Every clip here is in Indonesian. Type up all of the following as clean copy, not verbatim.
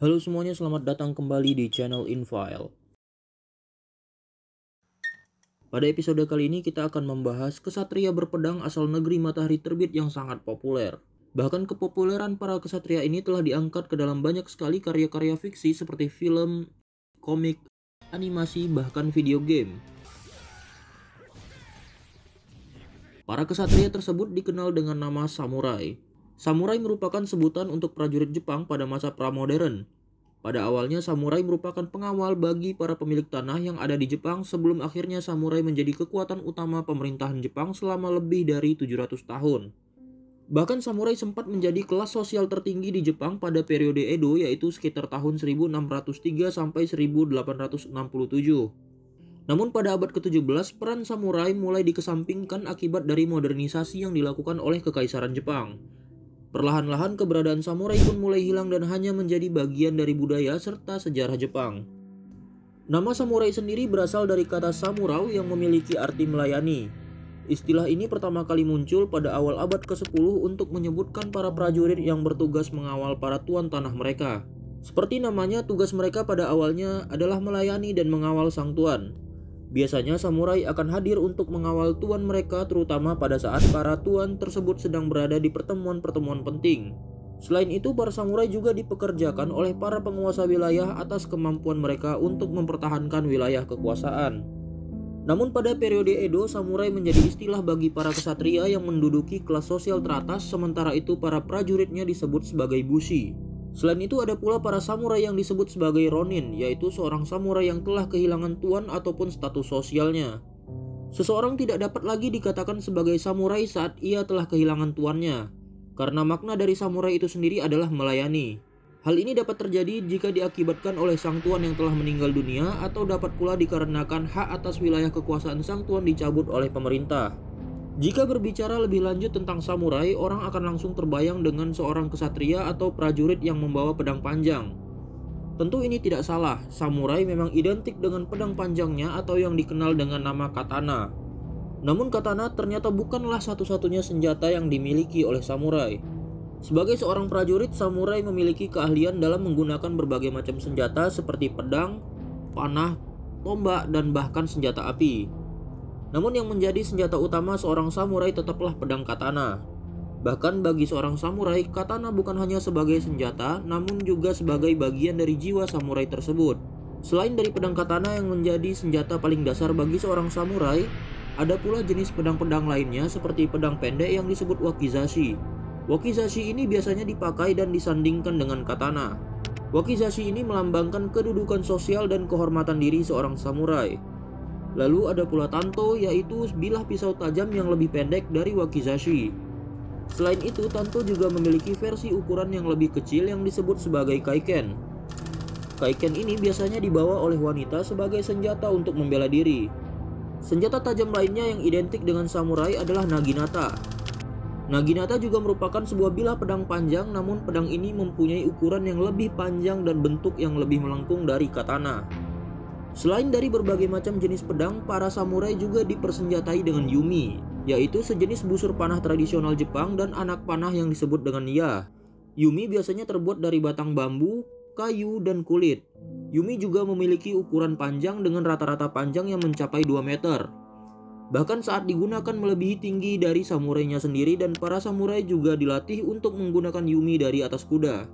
Halo semuanya, selamat datang kembali di channel Infile. Pada episode kali ini kita akan membahas kesatria berpedang asal negeri matahari terbit yang sangat populer. Bahkan kepopuleran para kesatria ini telah diangkat ke dalam banyak sekali karya-karya fiksi seperti film, komik, animasi, bahkan video game. Para kesatria tersebut dikenal dengan nama samurai. Samurai merupakan sebutan untuk prajurit Jepang pada masa pramodern. Pada awalnya samurai merupakan pengawal bagi para pemilik tanah yang ada di Jepang sebelum akhirnya samurai menjadi kekuatan utama pemerintahan Jepang selama lebih dari 700 tahun. Bahkan samurai sempat menjadi kelas sosial tertinggi di Jepang pada periode Edo, yaitu sekitar tahun 1603 sampai 1867. Namun pada abad ke-17 peran samurai mulai dikesampingkan akibat dari modernisasi yang dilakukan oleh Kekaisaran Jepang. Perlahan-lahan keberadaan samurai pun mulai hilang dan hanya menjadi bagian dari budaya serta sejarah Jepang. Nama samurai sendiri berasal dari kata samurau yang memiliki arti melayani. Istilah ini pertama kali muncul pada awal abad ke-10 untuk menyebutkan para prajurit yang bertugas mengawal para tuan tanah mereka. Seperti namanya, tugas mereka pada awalnya adalah melayani dan mengawal sang tuan. Biasanya samurai akan hadir untuk mengawal tuan mereka, terutama pada saat para tuan tersebut sedang berada di pertemuan-pertemuan penting. Selain itu, para samurai juga dipekerjakan oleh para penguasa wilayah atas kemampuan mereka untuk mempertahankan wilayah kekuasaan. Namun pada periode Edo, samurai menjadi istilah bagi para kesatria yang menduduki kelas sosial teratas, sementara itu para prajuritnya disebut sebagai bushi. Selain itu ada pula para samurai yang disebut sebagai ronin, yaitu seorang samurai yang telah kehilangan tuan ataupun status sosialnya. Seseorang tidak dapat lagi dikatakan sebagai samurai saat ia telah kehilangan tuannya, karena makna dari samurai itu sendiri adalah melayani. Hal ini dapat terjadi jika diakibatkan oleh sang tuan yang telah meninggal dunia, atau dapat pula dikarenakan hak atas wilayah kekuasaan sang tuan dicabut oleh pemerintah. Jika berbicara lebih lanjut tentang samurai, orang akan langsung terbayang dengan seorang kesatria atau prajurit yang membawa pedang panjang. Tentu ini tidak salah, samurai memang identik dengan pedang panjangnya atau yang dikenal dengan nama katana. Namun katana ternyata bukanlah satu-satunya senjata yang dimiliki oleh samurai. Sebagai seorang prajurit, samurai memiliki keahlian dalam menggunakan berbagai macam senjata seperti pedang, panah, tombak, dan bahkan senjata api. Namun yang menjadi senjata utama seorang samurai tetaplah pedang katana. Bahkan bagi seorang samurai, katana bukan hanya sebagai senjata, namun juga sebagai bagian dari jiwa samurai tersebut. Selain dari pedang katana yang menjadi senjata paling dasar bagi seorang samurai, ada pula jenis pedang-pedang lainnya seperti pedang pendek yang disebut wakizashi. Wakizashi ini biasanya dipakai dan disandingkan dengan katana. Wakizashi ini melambangkan kedudukan sosial dan kehormatan diri seorang samurai. Lalu ada pula tanto, yaitu bilah pisau tajam yang lebih pendek dari wakizashi. Selain itu, tanto juga memiliki versi ukuran yang lebih kecil yang disebut sebagai kaiken. Kaiken ini biasanya dibawa oleh wanita sebagai senjata untuk membela diri. Senjata tajam lainnya yang identik dengan samurai adalah naginata. Naginata juga merupakan sebuah bilah pedang panjang, namun pedang ini mempunyai ukuran yang lebih panjang dan bentuk yang lebih melengkung dari katana. Selain dari berbagai macam jenis pedang, para samurai juga dipersenjatai dengan yumi, yaitu sejenis busur panah tradisional Jepang dan anak panah yang disebut dengan ya. Yumi biasanya terbuat dari batang bambu, kayu, dan kulit. Yumi juga memiliki ukuran panjang dengan rata-rata panjang yang mencapai 2 meter. Bahkan saat digunakan melebihi tinggi dari samurainya sendiri, dan para samurai juga dilatih untuk menggunakan yumi dari atas kuda.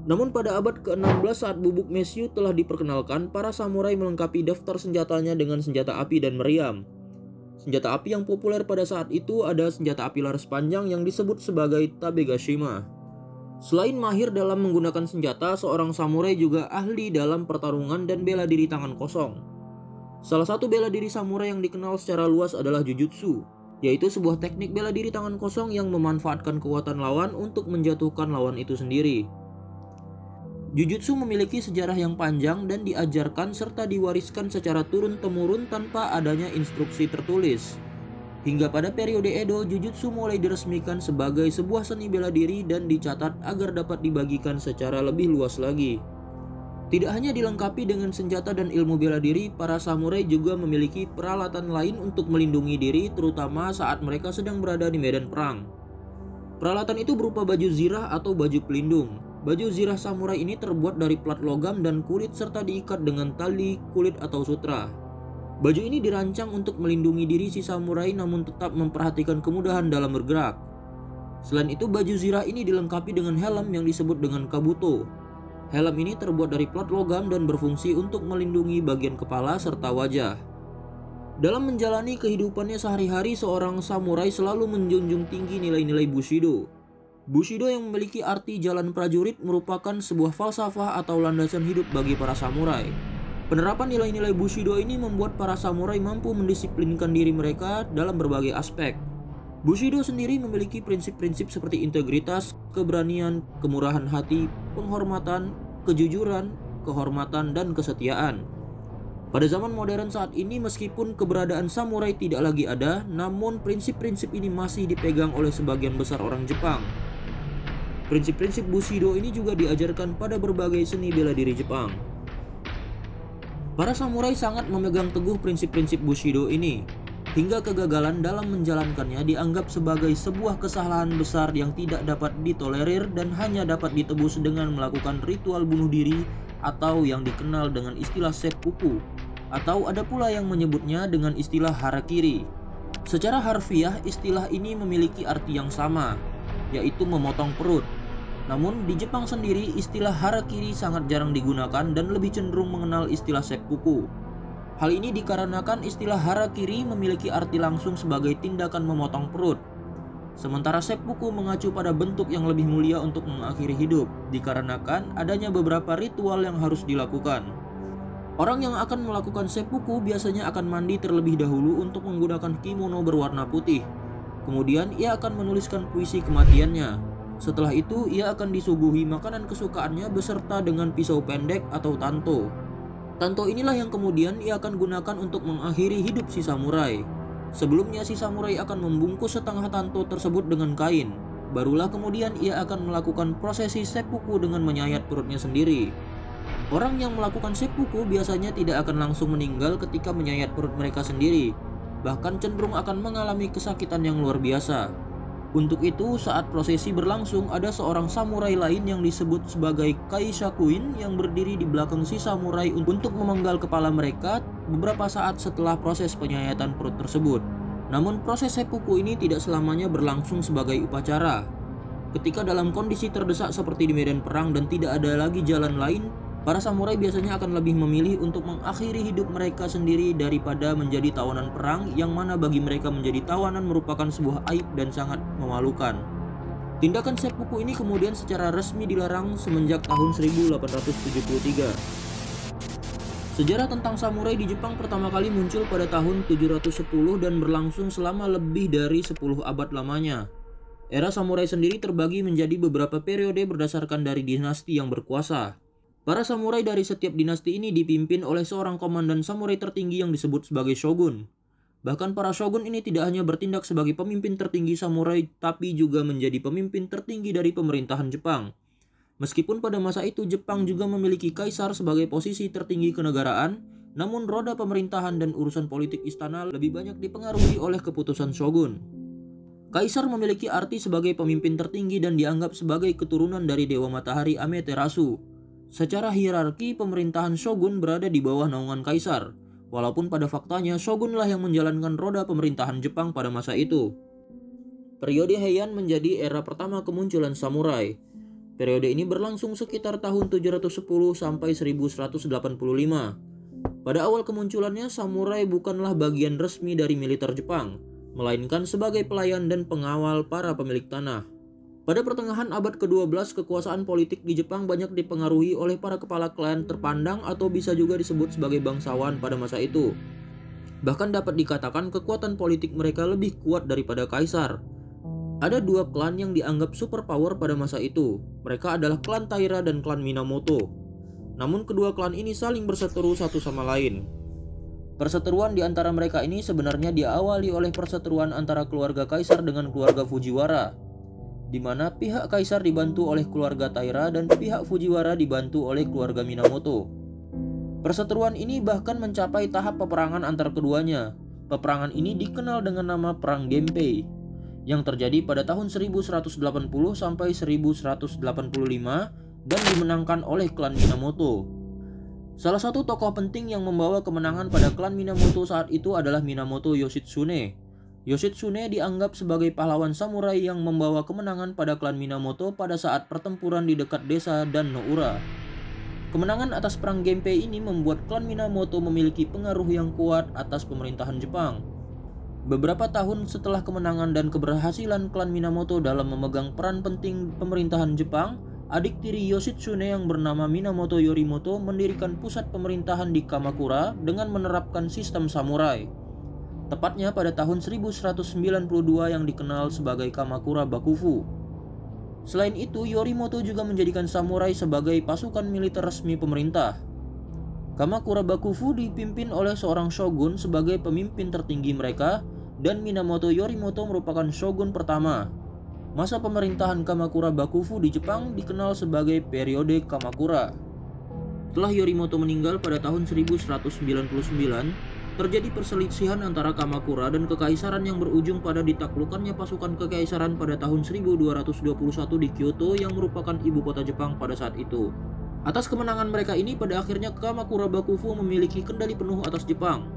Namun pada abad ke-16 saat bubuk mesiu telah diperkenalkan, para samurai melengkapi daftar senjatanya dengan senjata api dan meriam. Senjata api yang populer pada saat itu ada senjata api laras panjang yang disebut sebagai tabegashima. Selain mahir dalam menggunakan senjata, seorang samurai juga ahli dalam pertarungan dan bela diri tangan kosong. Salah satu bela diri samurai yang dikenal secara luas adalah jujutsu, yaitu sebuah teknik bela diri tangan kosong yang memanfaatkan kekuatan lawan untuk menjatuhkan lawan itu sendiri. Jujutsu memiliki sejarah yang panjang dan diajarkan serta diwariskan secara turun-temurun tanpa adanya instruksi tertulis. Hingga pada periode Edo, Jujutsu mulai diresmikan sebagai sebuah seni bela diri dan dicatat agar dapat dibagikan secara lebih luas lagi. Tidak hanya dilengkapi dengan senjata dan ilmu bela diri, para samurai juga memiliki peralatan lain untuk melindungi diri, terutama saat mereka sedang berada di medan perang. Peralatan itu berupa baju zirah atau baju pelindung. Baju zirah samurai ini terbuat dari plat logam dan kulit serta diikat dengan tali kulit atau sutra. Baju ini dirancang untuk melindungi diri si samurai namun tetap memperhatikan kemudahan dalam bergerak. Selain itu, baju zirah ini dilengkapi dengan helm yang disebut dengan kabuto. Helm ini terbuat dari plat logam dan berfungsi untuk melindungi bagian kepala serta wajah. Dalam menjalani kehidupannya sehari-hari, seorang samurai selalu menjunjung tinggi nilai-nilai Bushido. Bushido yang memiliki arti jalan prajurit merupakan sebuah falsafah atau landasan hidup bagi para samurai. Penerapan nilai-nilai Bushido ini membuat para samurai mampu mendisiplinkan diri mereka dalam berbagai aspek. Bushido sendiri memiliki prinsip-prinsip seperti integritas, keberanian, kemurahan hati, penghormatan, kejujuran, kehormatan, dan kesetiaan. Pada zaman modern saat ini, meskipun keberadaan samurai tidak lagi ada, namun prinsip-prinsip ini masih dipegang oleh sebagian besar orang Jepang. Prinsip-prinsip Bushido ini juga diajarkan pada berbagai seni bela diri Jepang. Para samurai sangat memegang teguh prinsip-prinsip Bushido ini, hingga kegagalan dalam menjalankannya dianggap sebagai sebuah kesalahan besar yang tidak dapat ditolerir dan hanya dapat ditebus dengan melakukan ritual bunuh diri atau yang dikenal dengan istilah seppuku, atau ada pula yang menyebutnya dengan istilah harakiri. Secara harfiah, istilah ini memiliki arti yang sama, yaitu memotong perut. Namun di Jepang sendiri, istilah harakiri sangat jarang digunakan dan lebih cenderung mengenal istilah seppuku. Hal ini dikarenakan istilah harakiri memiliki arti langsung sebagai tindakan memotong perut. Sementara seppuku mengacu pada bentuk yang lebih mulia untuk mengakhiri hidup, dikarenakan adanya beberapa ritual yang harus dilakukan. Orang yang akan melakukan seppuku biasanya akan mandi terlebih dahulu untuk menggunakan kimono berwarna putih. Kemudian ia akan menuliskan puisi kematiannya. Setelah itu ia akan disuguhi makanan kesukaannya beserta dengan pisau pendek atau tanto. Tanto inilah yang kemudian ia akan gunakan untuk mengakhiri hidup si samurai. Sebelumnya si samurai akan membungkus setengah tanto tersebut dengan kain. Barulah kemudian ia akan melakukan prosesi seppuku dengan menyayat perutnya sendiri. Orang yang melakukan seppuku biasanya tidak akan langsung meninggal ketika menyayat perut mereka sendiri, bahkan cenderung akan mengalami kesakitan yang luar biasa. Untuk itu, saat prosesi berlangsung, ada seorang samurai lain yang disebut sebagai kaishakuin yang berdiri di belakang si samurai untuk memenggal kepala mereka beberapa saat setelah proses penyayatan perut tersebut. Namun proses seppuku ini tidak selamanya berlangsung sebagai upacara. Ketika dalam kondisi terdesak seperti di medan perang dan tidak ada lagi jalan lain, para samurai biasanya akan lebih memilih untuk mengakhiri hidup mereka sendiri daripada menjadi tawanan perang, yang mana bagi mereka menjadi tawanan merupakan sebuah aib dan sangat memalukan. Tindakan seppuku ini kemudian secara resmi dilarang semenjak tahun 1873. Sejarah tentang samurai di Jepang pertama kali muncul pada tahun 710 dan berlangsung selama lebih dari 10 abad lamanya. Era samurai sendiri terbagi menjadi beberapa periode berdasarkan dari dinasti yang berkuasa. Para samurai dari setiap dinasti ini dipimpin oleh seorang komandan samurai tertinggi yang disebut sebagai shogun. Bahkan para shogun ini tidak hanya bertindak sebagai pemimpin tertinggi samurai, tapi juga menjadi pemimpin tertinggi dari pemerintahan Jepang. Meskipun pada masa itu Jepang juga memiliki kaisar sebagai posisi tertinggi kenegaraan, namun roda pemerintahan dan urusan politik istana lebih banyak dipengaruhi oleh keputusan shogun. Kaisar memiliki arti sebagai pemimpin tertinggi dan dianggap sebagai keturunan dari dewa matahari Amaterasu. Secara hierarki, pemerintahan shogun berada di bawah naungan kaisar, walaupun pada faktanya shogunlah yang menjalankan roda pemerintahan Jepang pada masa itu. Periode Heian menjadi era pertama kemunculan samurai. Periode ini berlangsung sekitar tahun 710 sampai 1185. Pada awal kemunculannya, samurai bukanlah bagian resmi dari militer Jepang, melainkan sebagai pelayan dan pengawal para pemilik tanah. Pada pertengahan abad ke-12, kekuasaan politik di Jepang banyak dipengaruhi oleh para kepala klan terpandang atau bisa juga disebut sebagai bangsawan pada masa itu. Bahkan dapat dikatakan kekuatan politik mereka lebih kuat daripada kaisar. Ada dua klan yang dianggap superpower pada masa itu. Mereka adalah klan Taira dan klan Minamoto. Namun kedua klan ini saling berseteru satu sama lain. Perseteruan di antara mereka ini sebenarnya diawali oleh perseteruan antara keluarga kaisar dengan keluarga Fujiwara, di mana pihak kaisar dibantu oleh keluarga Taira dan pihak Fujiwara dibantu oleh keluarga Minamoto. Perseteruan ini bahkan mencapai tahap peperangan antar keduanya. Peperangan ini dikenal dengan nama Perang Genpei, yang terjadi pada tahun 1180 sampai 1185 dan dimenangkan oleh klan Minamoto. Salah satu tokoh penting yang membawa kemenangan pada klan Minamoto saat itu adalah Minamoto Yoshitsune. Yoshitsune dianggap sebagai pahlawan samurai yang membawa kemenangan pada klan Minamoto pada saat pertempuran di dekat desa Dan Noura. Kemenangan atas perang Genpei ini membuat klan Minamoto memiliki pengaruh yang kuat atas pemerintahan Jepang. Beberapa tahun setelah kemenangan dan keberhasilan klan Minamoto dalam memegang peran penting pemerintahan Jepang, adik tiri Yoshitsune yang bernama Minamoto Yorimoto mendirikan pusat pemerintahan di Kamakura dengan menerapkan sistem samurai. Tepatnya pada tahun 1192 yang dikenal sebagai Kamakura Bakufu. Selain itu, Yorimoto juga menjadikan samurai sebagai pasukan militer resmi pemerintah. Kamakura Bakufu dipimpin oleh seorang shogun sebagai pemimpin tertinggi mereka, dan Minamoto Yorimoto merupakan shogun pertama. Masa pemerintahan Kamakura Bakufu di Jepang dikenal sebagai periode Kamakura. Setelah Yorimoto meninggal pada tahun 1199, terjadi perselisihan antara Kamakura dan Kekaisaran yang berujung pada ditaklukannya pasukan Kekaisaran pada tahun 1221 di Kyoto yang merupakan ibu kota Jepang pada saat itu. Atas kemenangan mereka ini, pada akhirnya Kamakura Bakufu memiliki kendali penuh atas Jepang.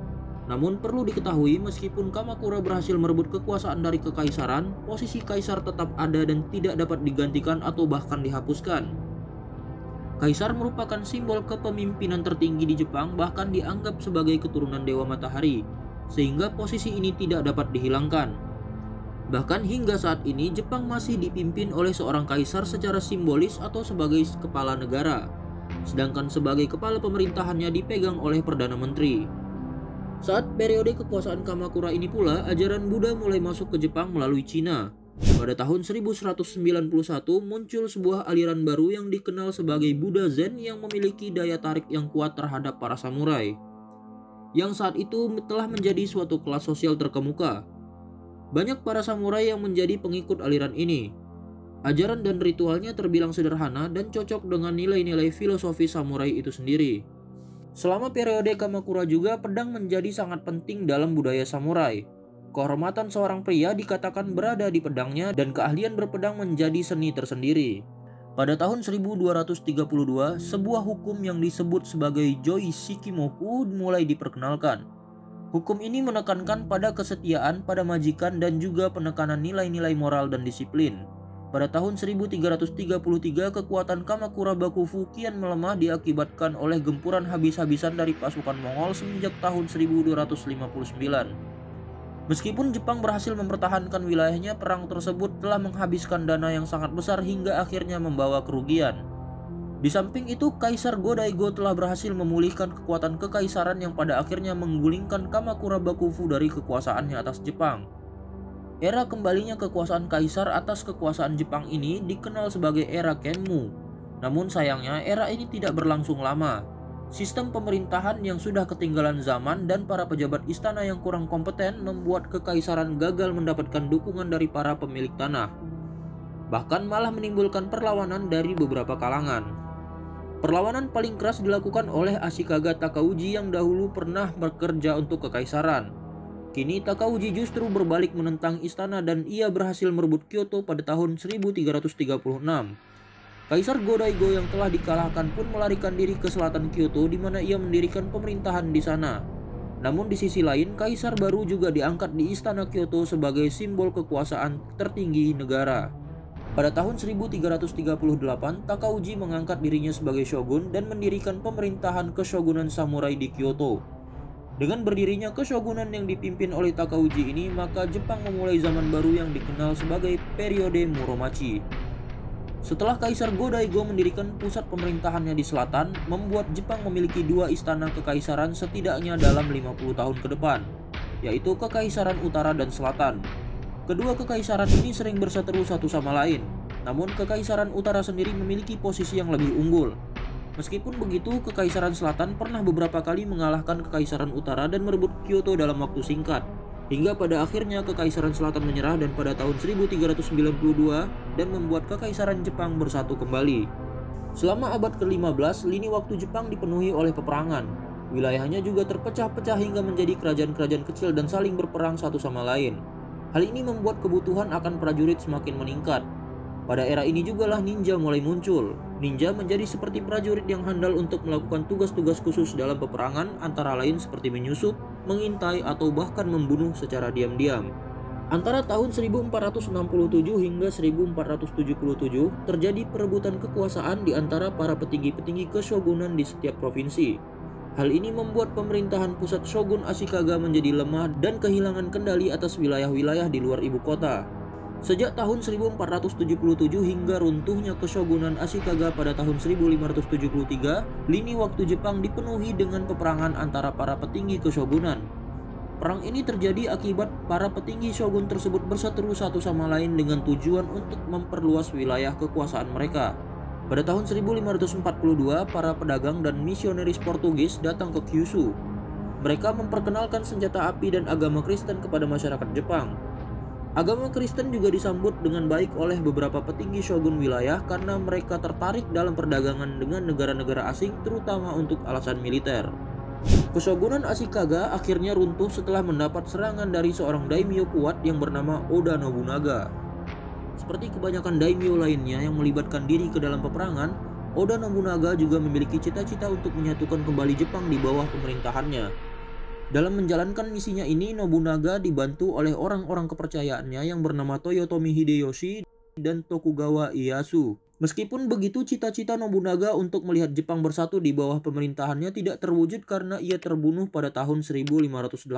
Namun perlu diketahui, meskipun Kamakura berhasil merebut kekuasaan dari Kekaisaran, posisi kaisar tetap ada dan tidak dapat digantikan atau bahkan dihapuskan. Kaisar merupakan simbol kepemimpinan tertinggi di Jepang, bahkan dianggap sebagai keturunan Dewa Matahari, sehingga posisi ini tidak dapat dihilangkan. Bahkan hingga saat ini, Jepang masih dipimpin oleh seorang kaisar secara simbolis atau sebagai kepala negara, sedangkan sebagai kepala pemerintahannya dipegang oleh Perdana Menteri. Saat periode kekuasaan Kamakura ini pula, ajaran Buddha mulai masuk ke Jepang melalui Cina. Pada tahun 1191 muncul sebuah aliran baru yang dikenal sebagai Buddha Zen yang memiliki daya tarik yang kuat terhadap para samurai, yang saat itu telah menjadi suatu kelas sosial terkemuka. Banyak para samurai yang menjadi pengikut aliran ini. Ajaran dan ritualnya terbilang sederhana dan cocok dengan nilai-nilai filosofi samurai itu sendiri. Selama periode Kamakura juga, pedang menjadi sangat penting dalam budaya samurai. Kehormatan seorang pria dikatakan berada di pedangnya dan keahlian berpedang menjadi seni tersendiri. Pada tahun 1232, sebuah hukum yang disebut sebagai Joi Shikimoku mulai diperkenalkan. Hukum ini menekankan pada kesetiaan pada majikan dan juga penekanan nilai-nilai moral dan disiplin. Pada tahun 1333, kekuatan Kamakura Bakufu kian melemah diakibatkan oleh gempuran habis-habisan dari pasukan Mongol semenjak tahun 1259. Meskipun Jepang berhasil mempertahankan wilayahnya, perang tersebut telah menghabiskan dana yang sangat besar hingga akhirnya membawa kerugian. Di samping itu, Kaisar Go-Daigo telah berhasil memulihkan kekuatan kekaisaran yang pada akhirnya menggulingkan Kamakura Bakufu dari kekuasaannya atas Jepang. Era kembalinya kekuasaan kaisar atas kekuasaan Jepang ini dikenal sebagai era Kenmu. Namun sayangnya era ini tidak berlangsung lama. Sistem pemerintahan yang sudah ketinggalan zaman dan para pejabat istana yang kurang kompeten membuat kekaisaran gagal mendapatkan dukungan dari para pemilik tanah. Bahkan malah menimbulkan perlawanan dari beberapa kalangan. Perlawanan paling keras dilakukan oleh Ashikaga Takauji yang dahulu pernah bekerja untuk kekaisaran. Kini Takauji justru berbalik menentang istana dan ia berhasil merebut Kyoto pada tahun 1336. Kaisar Go-Daigo yang telah dikalahkan pun melarikan diri ke selatan Kyoto di mana ia mendirikan pemerintahan di sana. Namun di sisi lain, kaisar baru juga diangkat di istana Kyoto sebagai simbol kekuasaan tertinggi negara. Pada tahun 1338, Takauji mengangkat dirinya sebagai shogun dan mendirikan pemerintahan keshogunan samurai di Kyoto. Dengan berdirinya keshogunan yang dipimpin oleh Takauji ini, maka Jepang memulai zaman baru yang dikenal sebagai periode Muromachi. Setelah Kaisar Go-Daigo mendirikan pusat pemerintahannya di selatan, membuat Jepang memiliki dua istana kekaisaran setidaknya dalam 50 tahun ke depan, yaitu Kekaisaran Utara dan Selatan. Kedua kekaisaran ini sering berseteru satu sama lain, namun Kekaisaran Utara sendiri memiliki posisi yang lebih unggul. Meskipun begitu, Kekaisaran Selatan pernah beberapa kali mengalahkan Kekaisaran Utara dan merebut Kyoto dalam waktu singkat. Hingga pada akhirnya Kekaisaran Selatan menyerah dan pada tahun 1392 dan membuat Kekaisaran Jepang bersatu kembali. Selama abad ke-15, lini waktu Jepang dipenuhi oleh peperangan. Wilayahnya juga terpecah-pecah hingga menjadi kerajaan-kerajaan kecil dan saling berperang satu sama lain. Hal ini membuat kebutuhan akan prajurit semakin meningkat. Pada era ini jugalah ninja mulai muncul. Ninja menjadi seperti prajurit yang handal untuk melakukan tugas-tugas khusus dalam peperangan, antara lain seperti menyusup, mengintai, atau bahkan membunuh secara diam-diam. Antara tahun 1467 hingga 1477 terjadi perebutan kekuasaan di antara para petinggi-petinggi keshogunan di setiap provinsi. Hal ini membuat pemerintahan pusat Shogun Ashikaga menjadi lemah dan kehilangan kendali atas wilayah-wilayah di luar ibu kota. Sejak tahun 1477 hingga runtuhnya Keshogunan Ashikaga pada tahun 1573, lini waktu Jepang dipenuhi dengan peperangan antara para petinggi keshogunan. Perang ini terjadi akibat para petinggi shogun tersebut berseteru satu sama lain dengan tujuan untuk memperluas wilayah kekuasaan mereka. Pada tahun 1542, para pedagang dan misionaris Portugis datang ke Kyushu. Mereka memperkenalkan senjata api dan agama Kristen kepada masyarakat Jepang. Agama Kristen juga disambut dengan baik oleh beberapa petinggi shogun wilayah karena mereka tertarik dalam perdagangan dengan negara-negara asing, terutama untuk alasan militer. Keshogunan Ashikaga akhirnya runtuh setelah mendapat serangan dari seorang daimyo kuat yang bernama Oda Nobunaga. Seperti kebanyakan daimyo lainnya yang melibatkan diri ke dalam peperangan, Oda Nobunaga juga memiliki cita-cita untuk menyatukan kembali Jepang di bawah pemerintahannya. Dalam menjalankan misinya ini, Nobunaga dibantu oleh orang-orang kepercayaannya yang bernama Toyotomi Hideyoshi dan Tokugawa Ieyasu. Meskipun begitu, cita-cita Nobunaga untuk melihat Jepang bersatu di bawah pemerintahannya tidak terwujud karena ia terbunuh pada tahun 1582.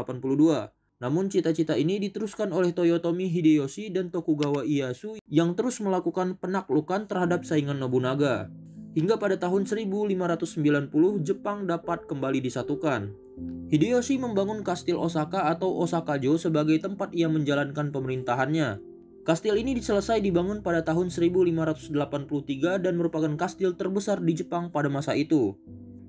Namun cita-cita ini diteruskan oleh Toyotomi Hideyoshi dan Tokugawa Ieyasu yang terus melakukan penaklukan terhadap saingan Nobunaga. Hingga pada tahun 1590, Jepang dapat kembali disatukan. Hideyoshi membangun Kastil Osaka atau Osakajo sebagai tempat ia menjalankan pemerintahannya. Kastil ini selesai dibangun pada tahun 1583 dan merupakan kastil terbesar di Jepang pada masa itu.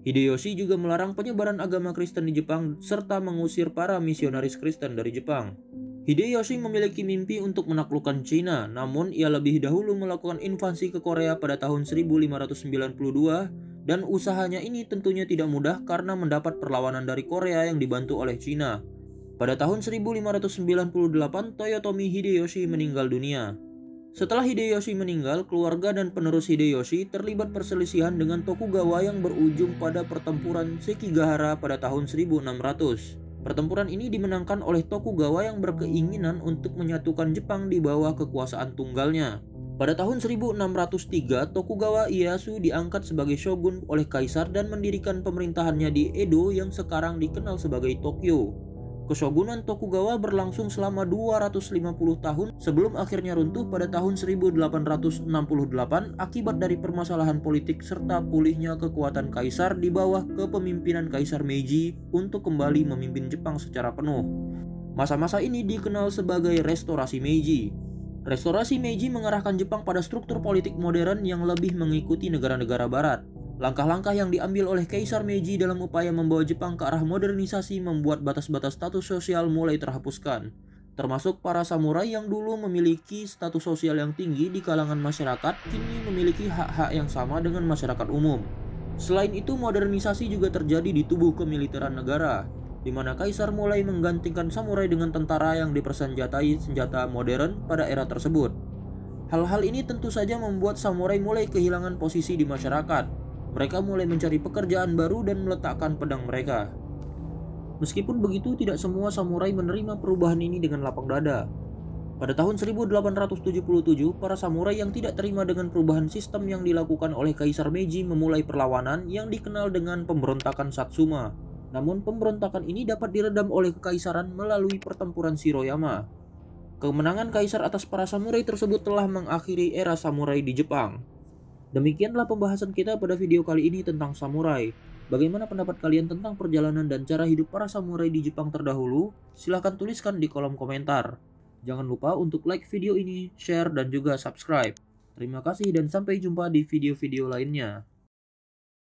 Hideyoshi juga melarang penyebaran agama Kristen di Jepang serta mengusir para misionaris Kristen dari Jepang. Hideyoshi memiliki mimpi untuk menaklukkan Cina, namun ia lebih dahulu melakukan invasi ke Korea pada tahun 1592 dan usahanya ini tentunya tidak mudah karena mendapat perlawanan dari Korea yang dibantu oleh Cina. Pada tahun 1598, Toyotomi Hideyoshi meninggal dunia. Setelah Hideyoshi meninggal, keluarga dan penerus Hideyoshi terlibat perselisihan dengan Tokugawa yang berujung pada pertempuran Sekigahara pada tahun 1600. Pertempuran ini dimenangkan oleh Tokugawa yang berkeinginan untuk menyatukan Jepang di bawah kekuasaan tunggalnya. Pada tahun 1603, Tokugawa Ieyasu diangkat sebagai shogun oleh kaisar dan mendirikan pemerintahannya di Edo yang sekarang dikenal sebagai Tokyo. Keshogunan Tokugawa berlangsung selama 250 tahun sebelum akhirnya runtuh pada tahun 1868 akibat dari permasalahan politik serta pulihnya kekuatan kaisar di bawah kepemimpinan Kaisar Meiji untuk kembali memimpin Jepang secara penuh. Masa-masa ini dikenal sebagai Restorasi Meiji. Restorasi Meiji mengarahkan Jepang pada struktur politik modern yang lebih mengikuti negara-negara barat. Langkah-langkah yang diambil oleh Kaisar Meiji dalam upaya membawa Jepang ke arah modernisasi membuat batas-batas status sosial mulai terhapuskan, termasuk para samurai yang dulu memiliki status sosial yang tinggi di kalangan masyarakat kini memiliki hak-hak yang sama dengan masyarakat umum. Selain itu, modernisasi juga terjadi di tubuh kemiliteran negara, di mana kaisar mulai menggantikan samurai dengan tentara yang dipersenjatai senjata modern pada era tersebut. Hal-hal ini tentu saja membuat samurai mulai kehilangan posisi di masyarakat. Mereka mulai mencari pekerjaan baru dan meletakkan pedang mereka. Meskipun begitu, tidak semua samurai menerima perubahan ini dengan lapang dada. Pada tahun 1877, para samurai yang tidak terima dengan perubahan sistem yang dilakukan oleh Kaisar Meiji memulai perlawanan yang dikenal dengan pemberontakan Satsuma. Namun pemberontakan ini dapat diredam oleh kekaisaran melalui pertempuran Shiroyama. Kemenangan kaisar atas para samurai tersebut telah mengakhiri era samurai di Jepang. Demikianlah pembahasan kita pada video kali ini tentang samurai. Bagaimana pendapat kalian tentang perjalanan dan cara hidup para samurai di Jepang terdahulu? Silahkan tuliskan di kolom komentar. Jangan lupa untuk like video ini, share, dan juga subscribe. Terima kasih dan sampai jumpa di video-video lainnya.